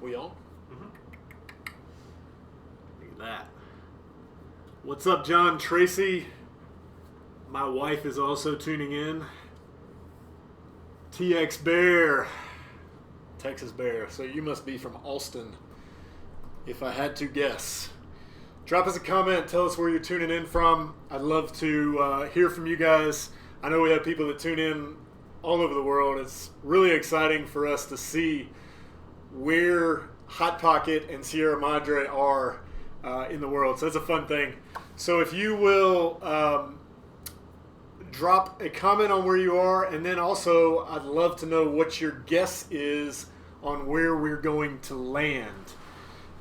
We on? Mm-hmm. Look at that. What's up, John Tracy? My wife is also tuning in. TX Bear. Texas Bear. So you must be from Austin, if I had to guess. Drop us a comment. Tell us where you're tuning in from. I'd love to hear from you guys. I know we have people that tune in all over the world. It's really exciting for us to see where Hot Pocket and Sierra Madre are in the world. So that's a fun thing. So if you will drop a comment on where you are, and then also I'd love to know what your guess is on where we're going to land.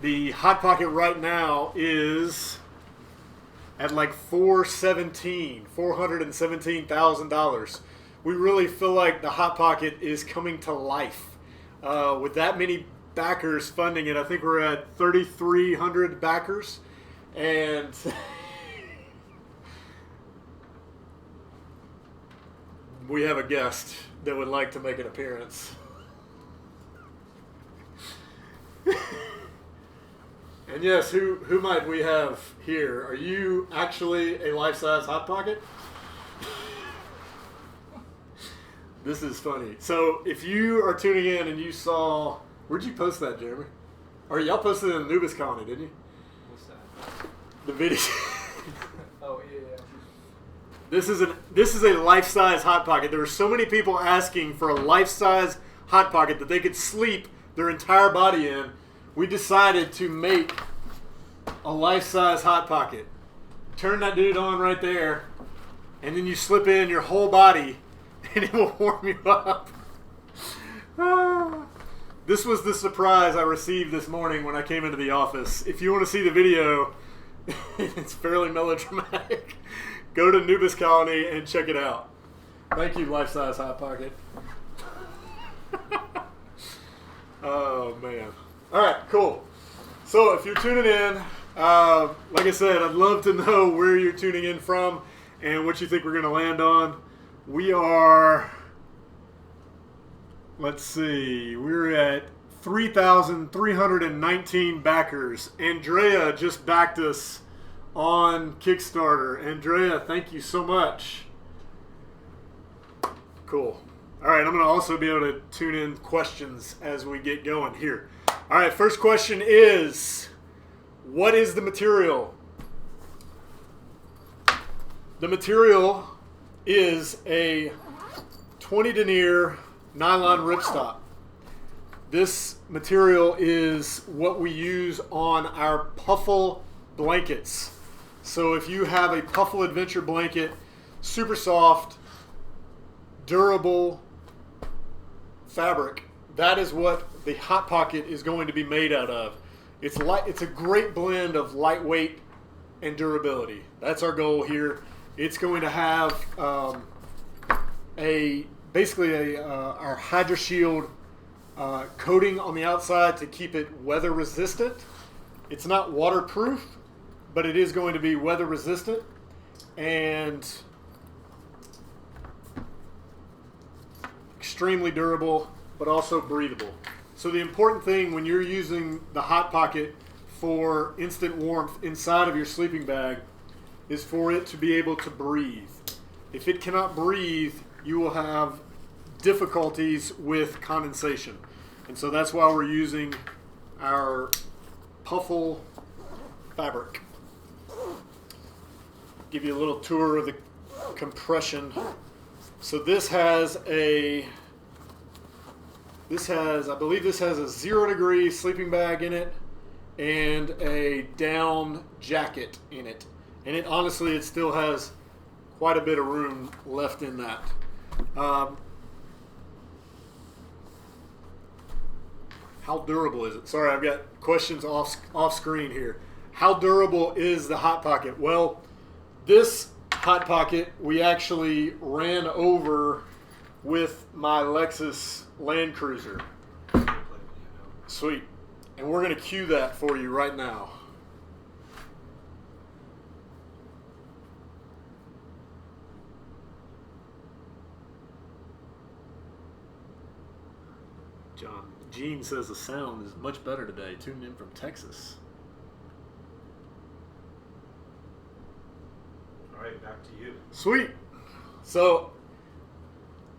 The Hot Pocket right now is at like $417,000. We really feel like the Hot Pocket is coming to life. With that many backers funding it, I think we're at 3,300 backers. And we have a guest that would like to make an appearance. And yes, who might we have here? Are you actually a life-size Hot Pocket? This is funny. So if you are tuning in and you saw, where'd you post that, Jeremy? Or y'all posted it in the Nubis Colony, didn't you? What's that? The video. Oh yeah. This is a life-size Hot Pocket. There were so many people asking for a life-size Hot Pocket that they could sleep their entire body in. We decided to make a life-size Hot Pocket. Turn that dude on right there, and then you slip in your whole body, and it will warm you up. This was the surprise I received this morning when I came into the office. If you want to see the video, it's fairly melodramatic. Go to Nubis Colony and check it out. Thank you, life-size Hot Pocket. Oh, man. All right, cool. So if you're tuning in, like I said, I'd love to know where you're tuning in from and what you think we're going to land on. We are, let's see, we're at 3,319 backers. Andrea just backed us on Kickstarter. Andrea, thank you so much. Cool. All right, I'm going to also be able to tune in questions as we get going here. All right, first question is, what is the material? The material is a 20 denier nylon ripstop. This material is what we use on our Puffle blankets. So if you have a Puffle Adventure blanket, super soft, durable fabric, that is what the Hot Pocket is going to be made out of. It's a great blend of lightweight and durability. That's our goal here. It's going to have our Hydra Shield coating on the outside to keep it weather resistant. It's not waterproof, but it is going to be weather resistant and extremely durable, but also breathable. So the important thing when you're using the Hot Pocket for instant warmth inside of your sleeping bag is for it to be able to breathe. If it cannot breathe, you will have difficulties with condensation. And so that's why we're using our Puffle fabric. Give you a little tour of the compression. So I believe this has a 0 degree sleeping bag in it and a down jacket in it. And it honestly, it still has quite a bit of room left in that. How durable is it? Sorry, I've got questions off screen here. How durable is the Hot Pocket? Well, this Hot Pocket we actually ran over with my Lexus Land Cruiser. Sweet. And we're going to cue that for you right now. John Gene says the sound is much better today. Tuning in from Texas. All right, back to you. Sweet. So,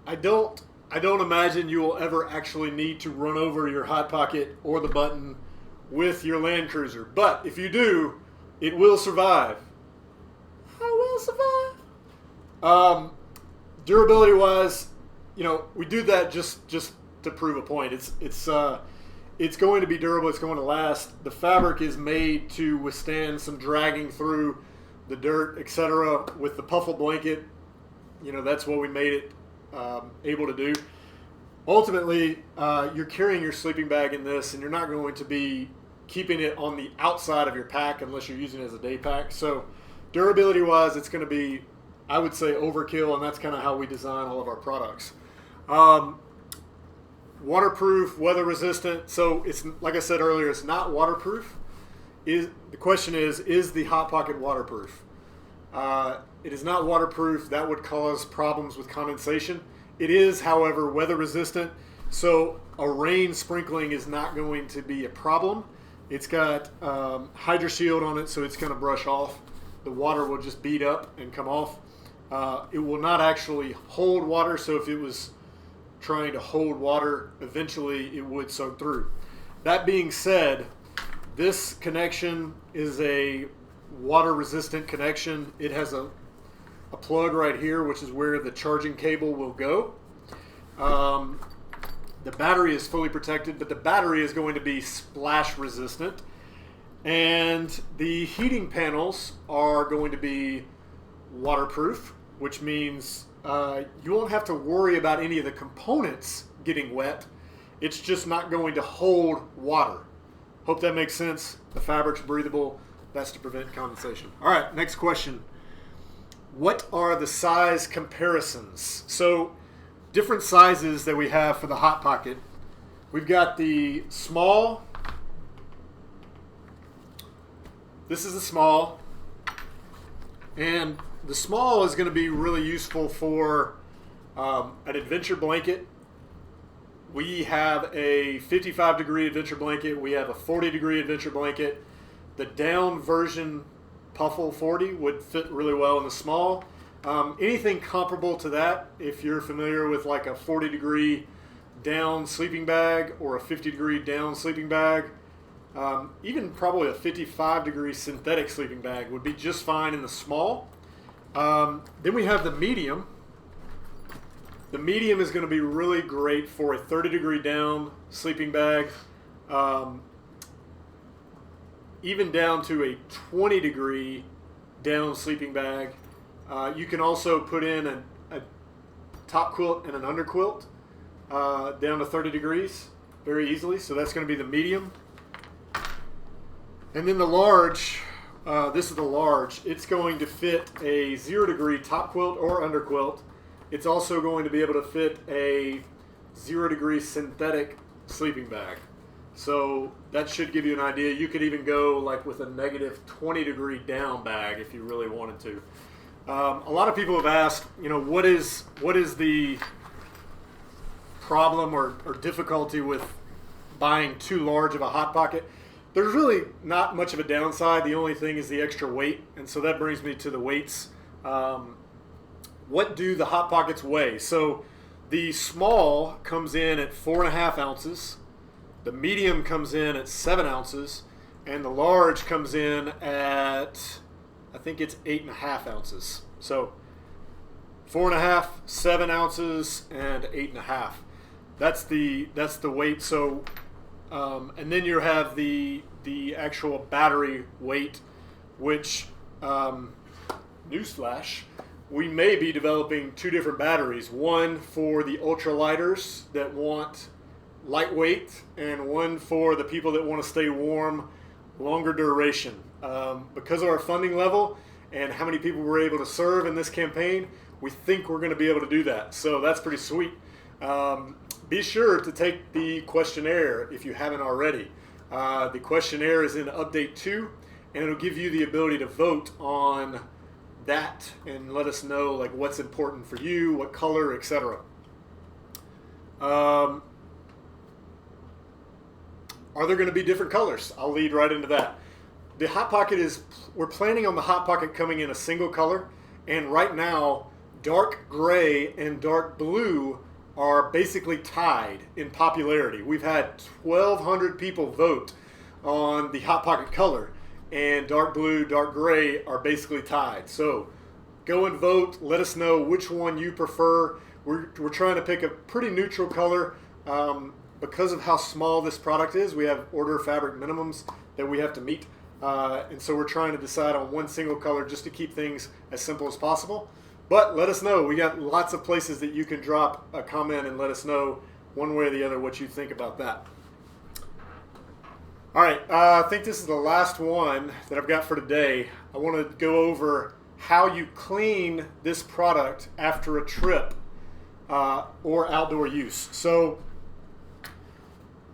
I don't imagine you will ever actually need to run over your Hot Pocket or the button with your Land Cruiser. But if you do, it will survive. I will survive. Durability-wise, we do that just to prove a point. It's going to be durable. It's going to last. The fabric is made to withstand some dragging through the dirt, etc. With the puffle blanket, that's what we made it able to do. Ultimately, you're carrying your sleeping bag in this, and you're not going to be keeping it on the outside of your pack unless you're using it as a day pack. So durability-wise, it's going to be, I would say, overkill, and that's kind of how we design all of our products. Waterproof, weather-resistant. So it's, like I said earlier, it's not waterproof. The question is the Hot Pocket waterproof? It is not waterproof. That would cause problems with condensation. It is, however, weather-resistant. So a rain sprinkling is not going to be a problem. It's got Hydro Shield on it, so it's going to brush off. The water will just bead up and come off. It will not actually hold water, so if it was trying to hold water, eventually it would soak through. That being said, this connection is a water-resistant connection. It has a plug right here, which is where the charging cable will go. The battery is fully protected, but the battery is going to be splash resistant. And the heating panels are going to be waterproof, which means you won't have to worry about any of the components getting wet. It's just not going to hold water. Hope that makes sense. The fabric's breathable. That's to prevent condensation. All right, next question. What are the size comparisons? So, different sizes that we have for the Hot Pocket. We've got the small. This is the small. And the small is going to be really useful for an adventure blanket. We have a 55-degree adventure blanket. We have a 40-degree adventure blanket. The down version Puffle 40 would fit really well in the small. Anything comparable to that, if you're familiar with like a 40-degree down sleeping bag or a 50-degree down sleeping bag, even probably a 55-degree synthetic sleeping bag would be just fine in the small. Then we have the medium. The medium is going to be really great for a 30-degree down sleeping bag, even down to a 20-degree down sleeping bag. You can also put in a top quilt and an under quilt down to 30 degrees very easily. So that's going to be the medium. And then the large, this is the large. It's going to fit a 0-degree top quilt or under quilt. It's also going to be able to fit a 0-degree synthetic sleeping bag. So that should give you an idea. You could even go like with a negative 20-degree down bag if you really wanted to. A lot of people have asked, what is the problem or difficulty with buying too large of a Hot Pocket? There's really not much of a downside. The only thing is the extra weight, and so that brings me to the weights. What do the Hot Pockets weigh? So the small comes in at 4.5 ounces. The medium comes in at 7 ounces, and the large comes in at, I think it's 8.5 ounces. So 4.5, 7 ounces, and 8.5. That's the weight. So, and then you have the actual battery weight, which, newsflash, we may be developing 2 different batteries. One for the ultralighters that want lightweight, and one for the people that want to stay warm longer duration. Because of our funding level and how many people we're able to serve in this campaign, we think we're going to be able to do that. So that's pretty sweet. Be sure to take the questionnaire if you haven't already. The questionnaire is in Update 2, and it'll give you the ability to vote on that and let us know like what's important for you, what color, etc. Are there going to be different colors? I'll lead right into that. The Hot Pocket we're planning on the Hot Pocket coming in a single color, and right now, dark gray and dark blue are basically tied in popularity. We've had 1,200 people vote on the Hot Pocket color, and dark blue, dark gray are basically tied. So go and vote. Let us know which one you prefer. We're trying to pick a pretty neutral color. Because of how small this product is, we have order fabric minimums that we have to meet. And so we're trying to decide on one single color just to keep things as simple as possible. But let us know. We got lots of places that you can drop a comment and let us know one way or the other what you think about that. All right, I think this is the last one that I've got for today. I want to go over how you clean this product after a trip or outdoor use. So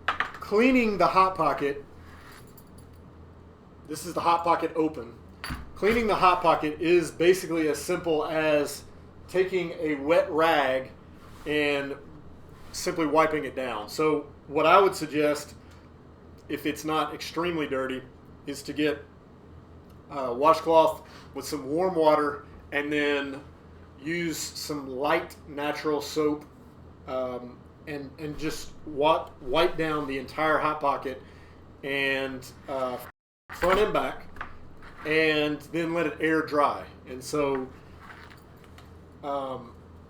cleaning the Hot Pocket, this is the Hot Pocket Open. Cleaning the Hot Pocket is basically as simple as taking a wet rag and simply wiping it down. So what I would suggest, if it's not extremely dirty, is to get a washcloth with some warm water and then use some light natural soap and just wipe down the entire Hot Pocket and front and back, and then let it air dry. And so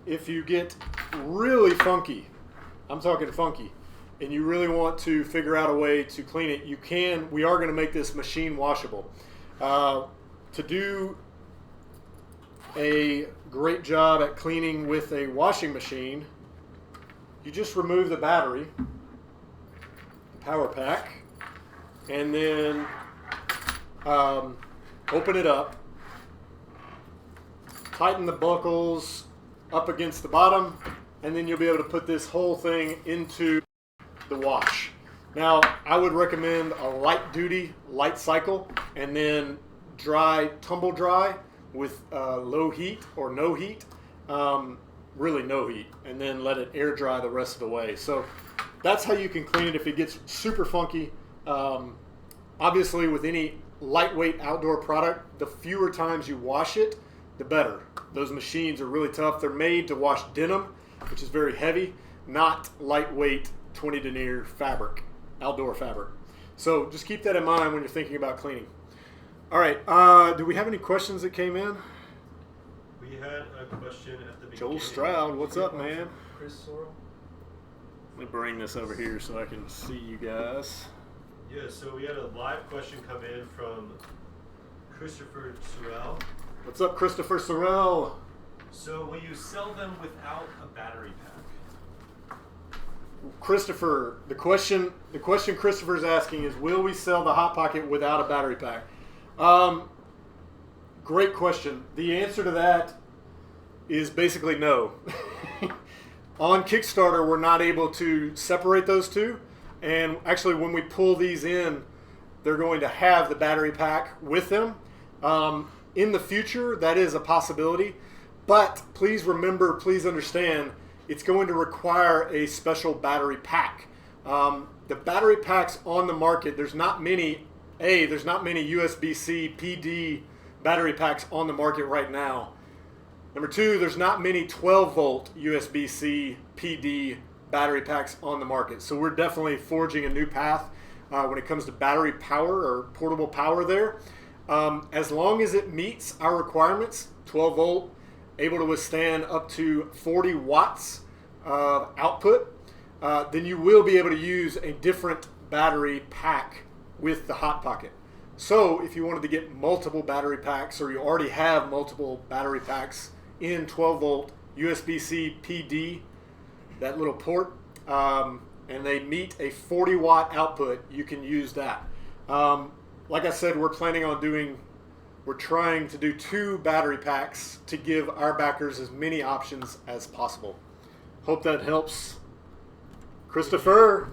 if you get really funky, I'm talking funky, and you really want to figure out a way to clean it, you can. We are going to make this machine washable. To do a great job at cleaning with a washing machine, you just remove the battery, the power pack, and then open it up, tighten the buckles up against the bottom, and then you'll be able to put this whole thing into the wash. Now, I would recommend a light duty, light cycle, and then tumble dry with low heat or no heat. Really no heat, and then let it air dry the rest of the way. So that's how you can clean it if it gets super funky. Obviously, with any lightweight outdoor product, the fewer times you wash it, the better. Those machines are really tough. They're made to wash denim, which is very heavy, not lightweight 20 denier fabric, outdoor fabric. So just keep that in mind when you're thinking about cleaning. All right, do we have any questions that came in? We had a question at the beginning. Joel Stroud, what's up, man? Chris Sorrell. Let me bring this over here so I can see you guys. Yeah, so we had a live question come in from Christopher Sorrell. What's up, Christopher Sorrell? So will you sell them without a battery pack? Christopher, the question Christopher's asking is, will we sell the Hot Pocket without a battery pack? Great question. The answer to that is basically no. On Kickstarter, we're not able to separate those two. And actually, when we pull these in, they're going to have the battery pack with them. In the future, that is a possibility. But please remember, please understand, it's going to require a special battery pack. The battery packs on the market, there's not many USB-C PD battery packs on the market right now. Number two, there's not many 12-volt USB-C PD battery packs on the market. So we're definitely forging a new path when it comes to battery power or portable power there. As long as it meets our requirements, 12-volt, able to withstand up to 40 watts of output, then you will be able to use a different battery pack with the Hot Pocket. So if you wanted to get multiple battery packs, or you already have multiple battery packs in 12-volt USB-C PD, that little port, and they meet a 40-watt output, you can use that. Like I said, we're trying to do 2 battery packs to give our backers as many options as possible. Hope that helps. Christopher?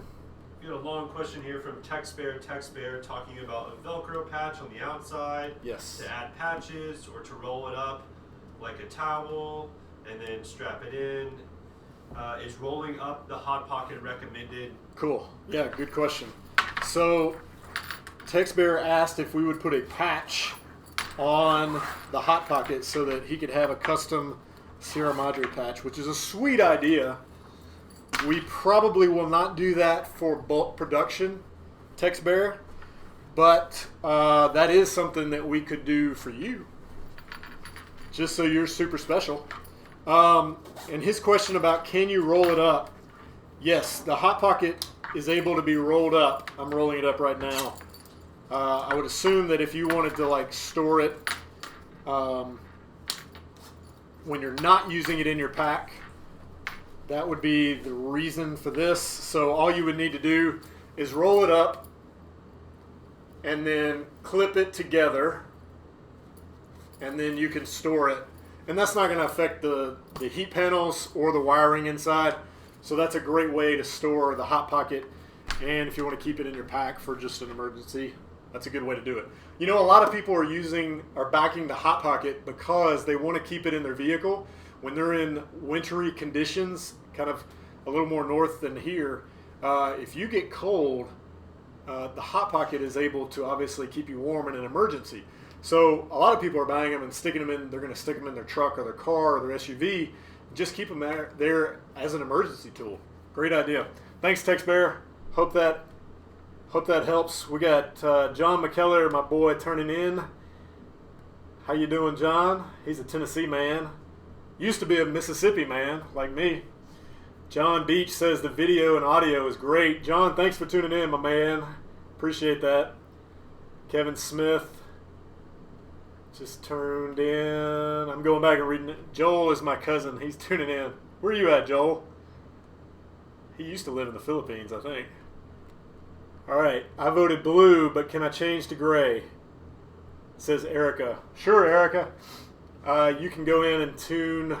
We had a long question here from TextBear talking about a Velcro patch on the outside. Yes. To add patches or to roll it up like a towel and then strap it in. Is rolling up the Hot Pocket recommended? Cool. Yeah, good question. So Tex Bear asked if we would put a patch on the Hot Pocket so that he could have a custom Sierra Madre patch, which is a sweet idea. We probably will not do that for bulk production, Tex Bear, but that is something that we could do for you, just so you're super special. And his question about can you roll it up? Yes, the Hot Pocket is able to be rolled up. I'm rolling it up right now. I would assume that if you wanted to like store it when you're not using it in your pack, that would be the reason for this. So all you would need to do is roll it up and then clip it together, and then you can store it. And that's not going to affect the heat panels or the wiring inside. So that's a great way to store the Hot Pocket. And if you want to keep it in your pack for just an emergency, that's a good way to do it. You know, a lot of people are backing the Hot Pocket because they want to keep it in their vehicle when they're in wintry conditions, kind of a little more north than here. If you get cold, the Hot Pocket is able to obviously keep you warm in an emergency. So a lot of people are buying them and sticking them in. They're going to stick them in their truck or their car or their SUV. Just keep them there as an emergency tool. Great idea. Thanks, Tex Bear. Hope that helps. We got John McKellar, my boy, turning in. How you doing, John? He's a Tennessee man. Used to be a Mississippi man, like me. John Beach says the video and audio is great. John, thanks for tuning in, my man. Appreciate that. Kevin Smith just turned in. I'm going back and reading it. Joel is my cousin. He's tuning in. Where are you at, Joel? He used to live in the Philippines, I think. All right. I voted blue, but can I change to gray? Says Erica. Sure, Erica. You can go in and tune.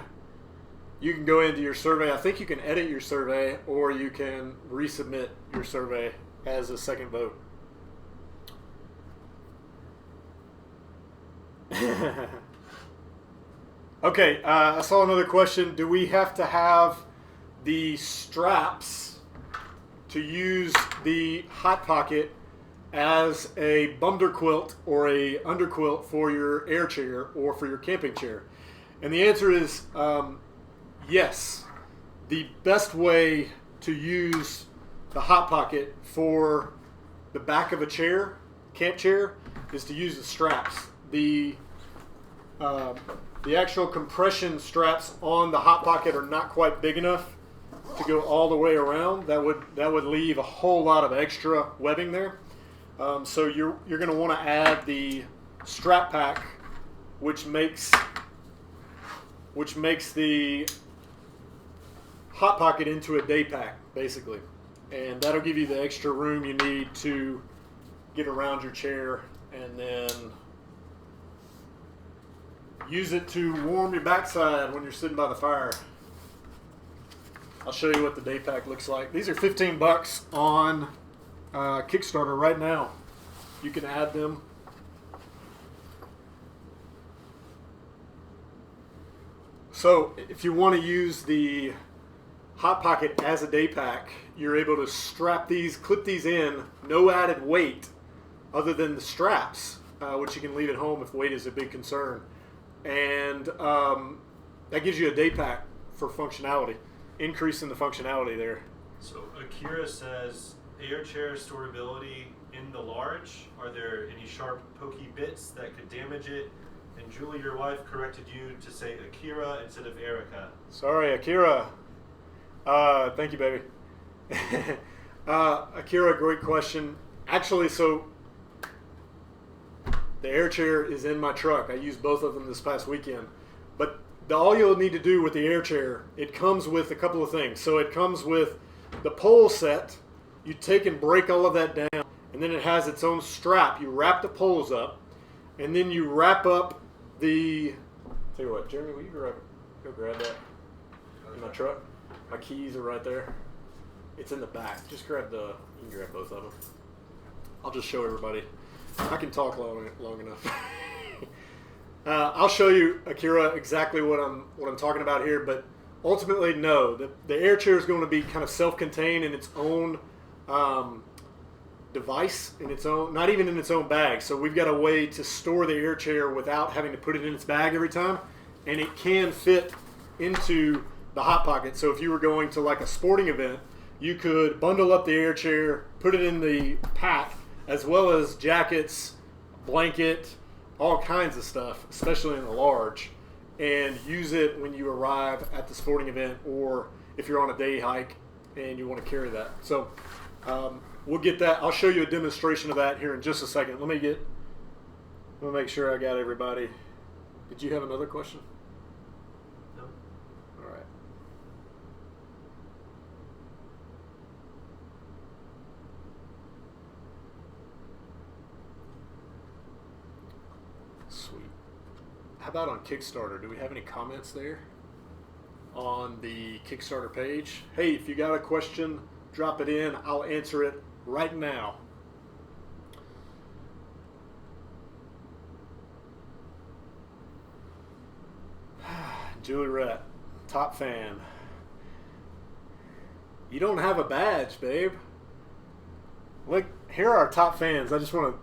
You can go into your survey. I think you can edit your survey, or you can resubmit your survey as a second vote. Okay, I saw another question. Do we have to have the straps to use the Hot Pocket as a bundle quilt or a underquilt for your air chair or for your camping chair? And the answer is yes. The best way to use the Hot Pocket for the back of a chair, camp chair, is to use the straps. The actual compression straps on the Hot Pocket are not quite big enough to go all the way around. That would leave a whole lot of extra webbing there. So you're going to want to add the strap pack, which makes the Hot Pocket into a day pack, basically. And that'll give you the extra room you need to get around your chair and then use it to warm your backside when you're sitting by the fire. I'll show you what the day pack looks like. These are $15 on Kickstarter right now. You can add them. So if you want to use the Hot Pocket as a day pack, you're able to clip these in, no added weight other than the straps, which you can leave at home if weight is a big concern. And that gives you a day pack for functionality, increasing the functionality there. So Akira says, air chair storability in the large. Are there any sharp, pokey bits that could damage it? And Julie, your wife, corrected you to say Akira instead of Erica. Sorry, Akira. Thank you, baby. Akira, great question. Actually, so the air chair is in my truck. I used both of them this past weekend. But all you'll need to do with the air chair, it comes with a couple of things. So it comes with the pole set. You take and break all of that down, and then it has its own strap. You wrap the poles up, and then you wrap up the... Tell you what, Jeremy, will you go grab that in my truck? My keys are right there. It's in the back. Just you can grab both of them. I'll just show everybody. I can talk long enough. I'll show you, Akira, exactly what I'm talking about here. But ultimately, no. The air chair is going to be kind of self-contained in its own device in its own, not even in its own bag. So we've got a way to store the air chair without having to put it in its bag every time, and it can fit into the hot pocket. So if you were going to like a sporting event, you could bundle up the air chair, put it in the pack, as well as jackets, blanket, all kinds of stuff, especially in the large, and use it when you arrive at the sporting event, or if you're on a day hike and you want to carry that. So we'll get that. I'll show you a demonstration of that here in just a second. Let me make sure I got everybody. Did you have another question? No. All right. Sweet. How about on Kickstarter? Do we have any comments there on the Kickstarter page? Hey, if you got a question, drop it in. I'll answer it right now. Julie Rett, top fan. You don't have a badge, babe. Look, here are our top fans. I just want to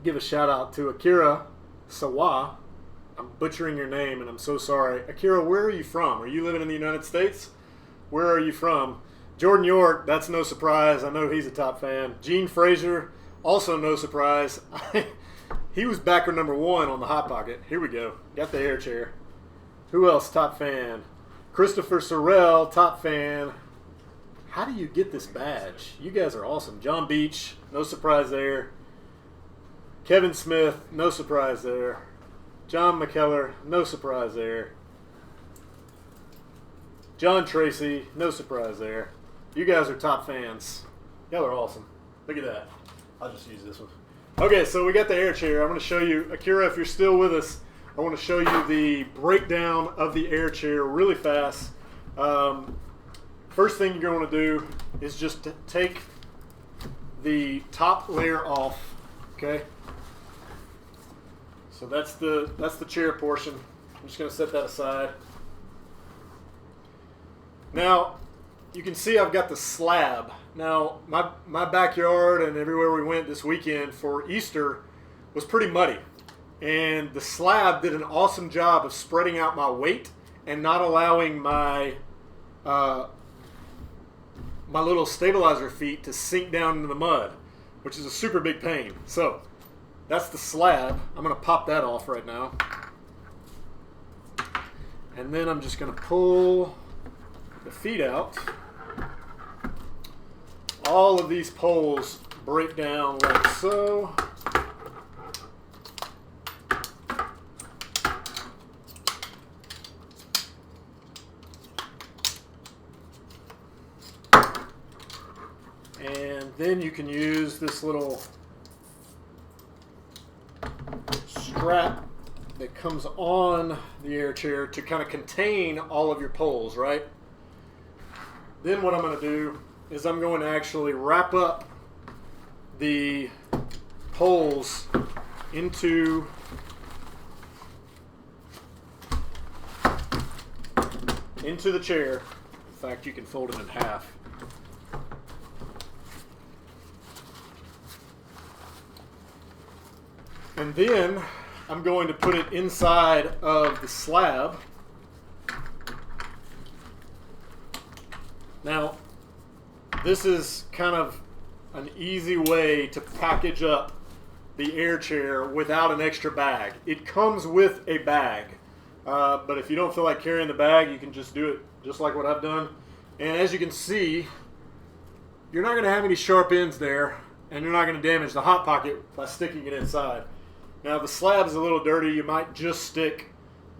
give a shout out to Akira Sawa. I'm butchering your name, and I'm so sorry. Akira, where are you from? Are you living in the United States? Where are you from? Jordan York, that's no surprise. I know he's a top fan. Gene Frazier, also no surprise. He was backer number 1 on the Hot Pocket. Here we go. Got the air chair. Who else top fan? Christopher Sorrell, top fan. How do you get this badge? You guys are awesome. John Beach, no surprise there. Kevin Smith, no surprise there. John McKellar, no surprise there. John Tracy, no surprise there. You guys are top fans. Y'all are awesome. Look at that. I'll just use this one. Okay, so we got the air chair. I'm going to show you, Akira, if you're still with us, I want to show you the breakdown of the air chair really fast. First thing you're going to do is just to take the top layer off, okay? So that's the chair portion. I'm just going to set that aside. Now, you can see I've got the slab. Now, my backyard and everywhere we went this weekend for Easter was pretty muddy. And the slab did an awesome job of spreading out my weight and not allowing my my little stabilizer feet to sink down into the mud, which is a super big pain. So that's the slab. I'm going to pop that off right now. And then I'm just going to pull the feet out. All of these poles break down like so. And then you can use this little strap that comes on the air chair to kind of contain all of your poles, right? Then what I'm going to do is I'm going to actually wrap up the poles into the chair. In fact, you can fold it in half. And then I'm going to put it inside of the slab. Now, this is kind of an easy way to package up the air chair without an extra bag. It comes with a bag, but if you don't feel like carrying the bag, you can just do it just like what I've done. And as you can see, you're not going to have any sharp ends there, and you're not going to damage the Hot Pocket by sticking it inside. Now, the slab is a little dirty. You might just stick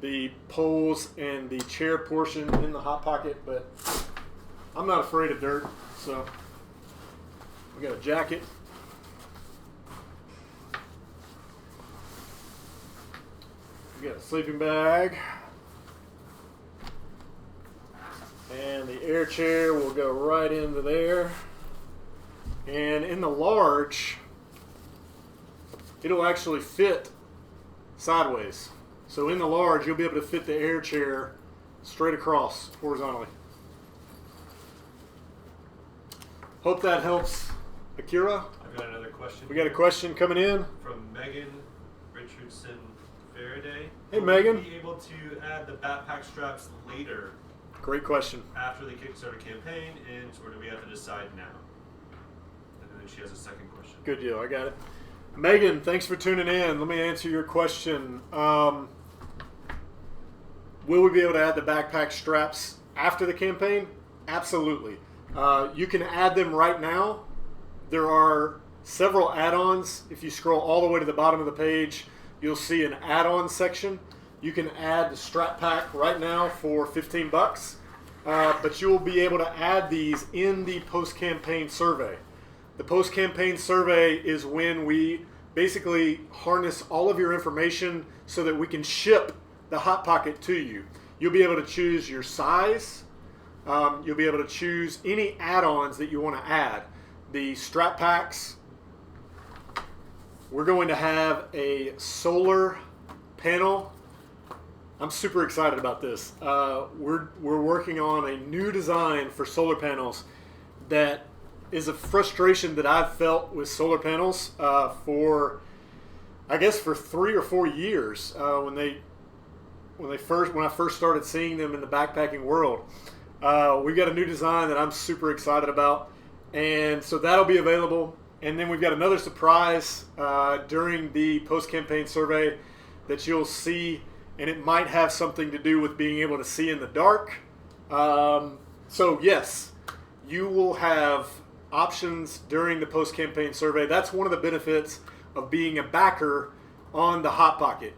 the poles and the chair portion in the Hot Pocket, but I'm not afraid of dirt. So we got a jacket. We got a sleeping bag. And the air chair will go right into there. And in the large, it'll actually fit sideways. So in the large, you'll be able to fit the air chair straight across horizontally. Hope that helps, Akira. We got another question. We got a here question coming in. from Megan Richardson Faraday. Hey, Will Megan. we be able to add the backpack straps later Great question. after the Kickstarter campaign ends, or do we have to decide now? And then she has a second question. Good deal. I got it. Megan, thanks for tuning in. Let me answer your question. Will we be able to add the backpack straps after the campaign? Absolutely. You can add them right now. There are several add-ons. If you scroll all the way to the bottom of the page, you'll see an add-on section. You can add the strap pack right now for $15, but you will be able to add these in the post-campaign survey. The post-campaign survey is when we basically harness all of your information so that we can ship the Hot Pocket to you. You'll be able to choose your size. You'll be able to choose any add-ons that you want to add. The strap packs. We're going to have a solar panel. I'm super excited about this. We're working on a new design for solar panels that is a frustration that I've felt with solar panels for 3 or 4 years when I first started seeing them in the backpacking world. We've got a new design that I'm super excited about, and so that'll be available. And then we've got another surprise during the post-campaign survey that you'll see, and it might have something to do with being able to see in the dark. So yes, you will have options during the post-campaign survey. That's one of the benefits of being a backer on the Hot Pocket.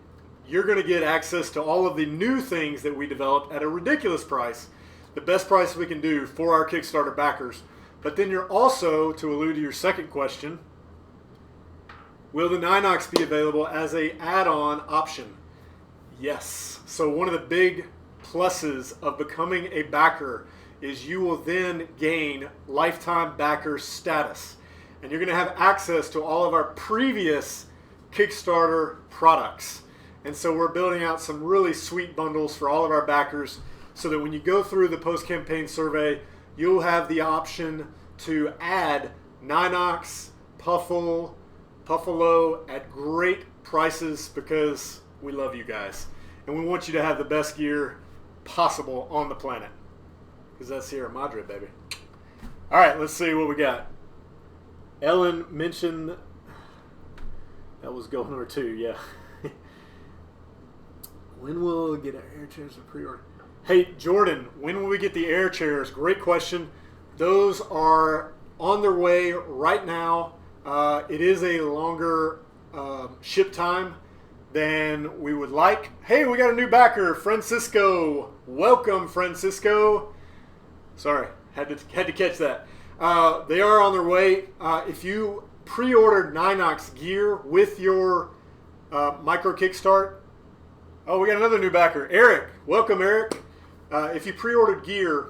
You're going to get access to all of the new things that we developed at a ridiculous price, the best price we can do for our Kickstarter backers. But then you're also, to allude to your second question, will the Ninox be available as a add-on option? Yes. So one of the big pluses of becoming a backer is you will then gain lifetime backer status. And you're going to have access to all of our previous Kickstarter products. And so we're building out some really sweet bundles for all of our backers so that when you go through the post-campaign survey, you'll have the option to add Ninox, Puffle, Puffalo at great prices because we love you guys. And we want you to have the best gear possible on the planet. Because that's Sierra Madre, baby. All right, let's see what we got. Ellen mentioned that was goal number 2, yeah. When will we get our air chairs for pre-order? Hey, Jordan, when will we get the air chairs? Great question. Those are on their way right now. It is a longer ship time than we would like. Hey, we got a new backer, Francisco. Welcome, Francisco. Sorry, had to catch that. They are on their way. If you pre-ordered Ninox gear with your micro kickstart, oh, we got another new backer, Eric. Welcome, Eric. If you pre-ordered gear,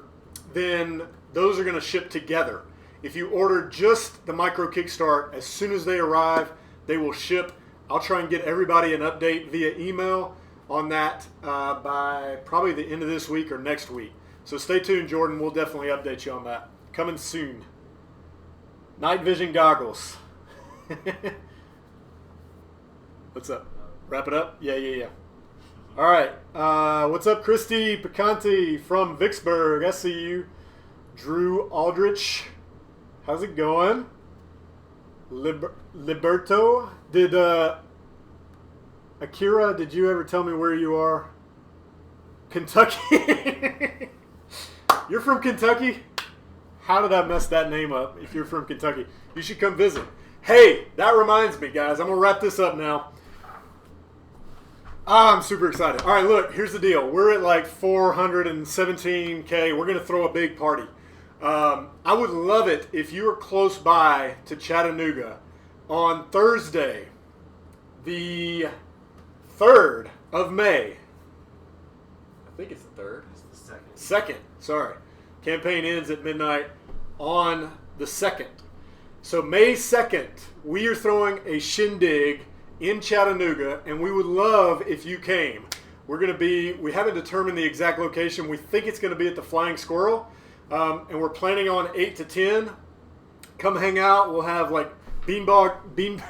then those are going to ship together. If you order just the micro kickstart, as soon as they arrive, they will ship. I'll try and get everybody an update via email on that by probably the end of this week or next week. So stay tuned, Jordan. We'll definitely update you on that. Coming soon. Night vision goggles. What's up? Wrap it up? Yeah. All right. What's up, Christy Picanti from Vicksburg? I see you. Drew Aldrich. How's it going? Liberto. Did Akira, did you ever tell me where you are? Kentucky. You're from Kentucky? How did I mess that name up if you're from Kentucky? You should come visit. Hey, that reminds me, guys. I'm going to wrap this up now. I'm super excited. All right, look, here's the deal. We're at like 417K. We're going to throw a big party. I would love it if you were close by to Chattanooga on Thursday, the 3rd of May. I think it's the 3rd. It's the second. Second, sorry. Campaign ends at midnight on the 2nd. So May 2nd, we are throwing a shindig in Chattanooga, and we would love if you came. We haven't determined the exact location. We think it's going to be at the Flying Squirrel, and we're planning on 8 to 10. Come hang out. We'll have like beanbag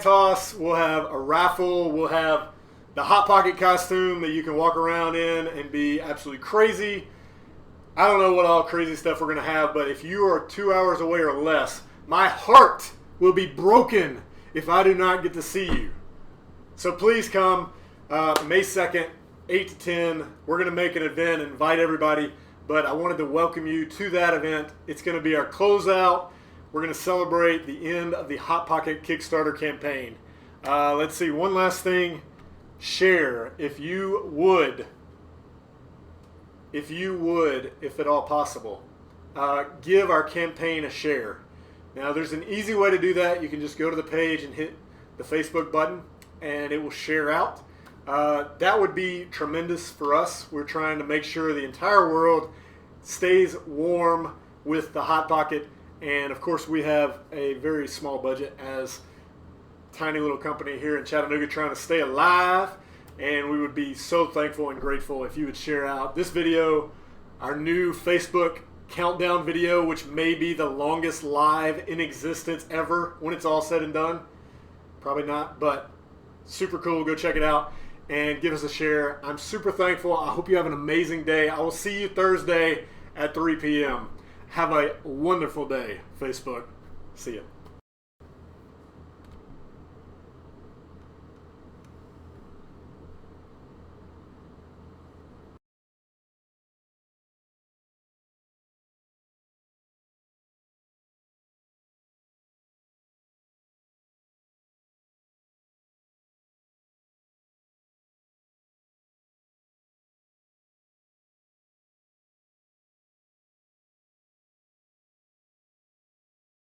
toss. We'll have a raffle. We'll have the Hot Pocket costume that you can walk around in and be absolutely crazy. I don't know what all crazy stuff we're going to have, but if you are 2 hours away or less, my heart will be broken if I do not get to see you. So please come May 2nd, 8 to 10. We're going to make an event and invite everybody, but I wanted to welcome you to that event. It's going to be our closeout. We're going to celebrate the end of the Hot Pocket Kickstarter campaign. Let's see, one last thing. Share, if you would, if at all possible, give our campaign a share. Now, there's an easy way to do that. You can just go to the page and hit the Facebook button, and it will share out. That would be tremendous for us. We're trying to make sure the entire world stays warm with the Hot Pocket. And, of course, we have a very small budget as a tiny little company here in Chattanooga trying to stay alive. And we would be so thankful and grateful if you would share out this video, our new Facebook countdown video, which may be the longest live in existence ever when it's all said and done. Probably not, but super cool. Go check it out and give us a share. I'm super thankful. I hope you have an amazing day. I will see you Thursday at 3 p.m. Have a wonderful day, Facebook. See ya.